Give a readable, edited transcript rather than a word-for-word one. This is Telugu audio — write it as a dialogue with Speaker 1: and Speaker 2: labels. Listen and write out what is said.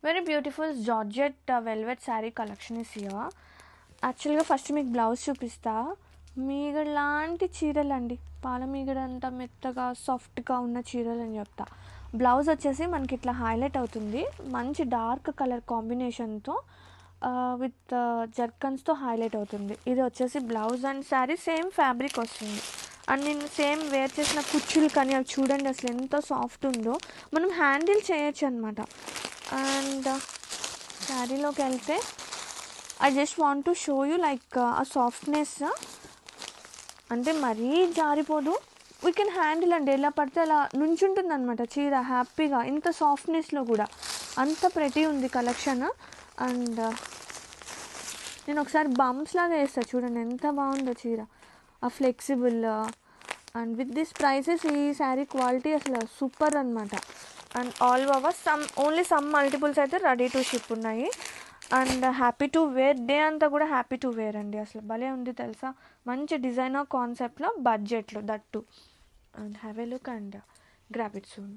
Speaker 1: Very beautiful georgette velvet sari collection is here. యాక్చువల్గా ఫస్ట్ మీకు బ్లౌజ్ చూపిస్తా. మీగడ లాంటి చీరలు అండి, పాల మీగడ అంత మెత్తగా సాఫ్ట్గా ఉన్న చీరలు అని చెప్తా. బ్లౌజ్ వచ్చేసి మనకి ఇట్లా హైలైట్ అవుతుంది, మంచి డార్క్ కలర్ కాంబినేషన్తో విత్ జర్కన్స్తో హైలైట్ అవుతుంది. ఇది వచ్చేసి blouse and sari same fabric వస్తుంది. అండ్ నేను సేమ్ వేర్ చేసిన కుచ్చులు కానీ అవి చూడండి అసలు ఎంత సాఫ్ట్ ఉందో, మనం హ్యాండిల్ చేయొచ్చు అనమాట. అండ్ శారీలోకి వెళ్తే I just want to show you like ఆ సాఫ్ట్నెస్, అంటే మరీ జారిపోదు, వీ కెన్ హ్యాండిల్ అండి, ఎలా పడితే అలా నుంచుంటుంది అనమాట చీర హ్యాపీగా. ఇంత సాఫ్ట్నెస్లో కూడా అంత ప్రెటీ ఉంది కలెక్షన్. అండ్ నేను ఒకసారి బంప్స్ లాగా వేస్తాను చూడండి ఎంత బాగుందో చీర, ఆ flexible. And with this prices ఈ శారీ క్వాలిటీ అసలు సూపర్ అనమాట. And all over only some multiples అయితే రెడీ టు షిప్ ఉన్నాయి. And happy to wear, day అంతా కూడా హ్యాపీ టు వేర్ అండి. అసలు భలే ఉంది తెలుసా, మంచి డిజైనర్ కాన్సెప్ట్లో బడ్జెట్లో that. And have a look and grab it soon.